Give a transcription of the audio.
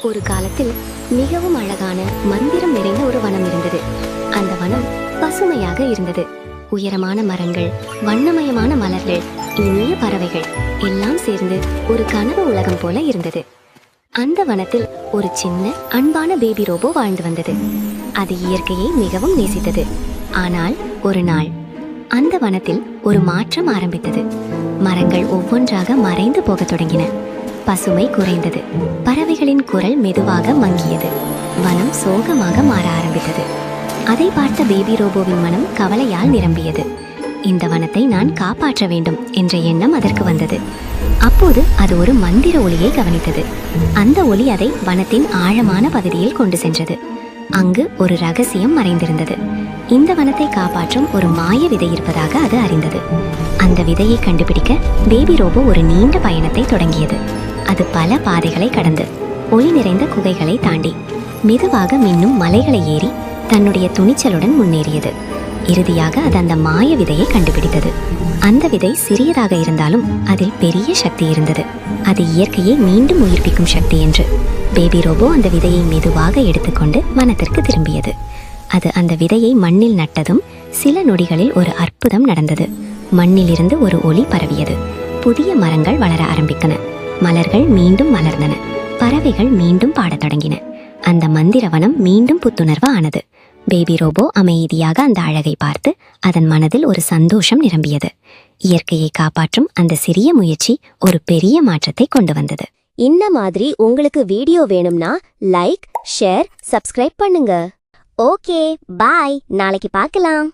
ஒரு காலத்தில் மிகவும் அழகான மந்திரம் நிறைந்த ஒரு வனம் இருந்தது. அந்த வனம் பசுமையாக இருந்தது. உயரமான மரங்கள், வண்ணமயமான மலர்கள், இனிய பறவைகள் எல்லாம் சேர்ந்து ஒரு கனவு உலகம் போல இருந்தது. அந்த வனத்தில் ஒரு சின்ன அன்பான பேபி ரோபோ வாழ்ந்து வந்தது. அது இயற்கையை மிகவும் நேசித்தது. ஆனால் ஒரு நாள் அந்த வனத்தில் ஒரு மாற்றம் ஆரம்பித்தது. மரங்கள் ஒவ்வொன்றாக மறைந்து போகத் தொடங்கின. பசுமை குறைந்தது. பறவைகளின் குரல் மெதுவாக மங்கியது. வனம் சோகமாக மாற ஆரம்பித்தது. அதை பார்த்த பேபி ரோபோவின் மனம் கவலையால் நிரம்பியது. இந்த வனத்தை நான் காப்பாற்ற வேண்டும் என்ற எண்ணம் அதற்கு வந்தது. அப்போது அது ஒரு மந்திர ஒலியை கவனித்தது. அந்த ஒலி அதை வனத்தின் ஆழமான பகுதியில் கொண்டு சென்றது. அங்கு ஒரு ரகசியம் மறைந்திருந்தது. இந்த வனத்தை காப்பாற்றும் ஒரு மாய விதை இருப்பதாக அது அறிந்தது. அந்த விதையை கண்டுபிடிக்க பேபி ரோபோ ஒரு நீண்ட பயணத்தை தொடங்கியது. அது பல பாதைகளை கடந்து, ஒளி நிறைந்த குகைகளை தாண்டி, மெதுவாக மின்னும் மலைகளை ஏறி தன்னுடைய துணிச்சலுடன் முன்னேறியது. இறுதியாக அது அந்த மாய விதையை கண்டுபிடித்தது. அந்த விதை சிறியதாக இருந்தாலும் அதில் பெரிய சக்தி இருந்தது. அது இயற்கையை மீண்டும் உயிர்ப்பிக்கும் சக்தி என்று. பேபி ரோபோ அந்த விதையை மெதுவாக எடுத்துக்கொண்டு வனத்திற்கு திரும்பியது. அது அந்த விதையை மண்ணில் நட்டதும் சில நொடிகளில் ஒரு அற்புதம் நடந்தது. மண்ணிலிருந்து ஒரு ஒளி பரவியது. புதிய மரங்கள் வளர ஆரம்பித்தன. மலர்கள் மீண்டும் மலர்ந்தன. பறவைகள் மீண்டும் பாடத் தொடங்கின. அந்த மந்திர வனம் மீண்டும் புத்துணர்வு ஆனது. பேபி ரோபோ அமைதியாக அந்த அழகை பார்த்து அதன் மனதில் ஒரு சந்தோஷம் நிரம்பியது. இயற்கையை காப்பாற்றும் அந்த சிறிய முயற்சி ஒரு பெரிய மாற்றத்தை கொண்டு வந்தது. இந்த மாதிரி உங்களுக்கு வீடியோ வேணும்னா லைக், ஷேர், சப்ஸ்கிரைப் பண்ணுங்க. ஓகே, பாய். நாளைக்கு பார்க்கலாம்.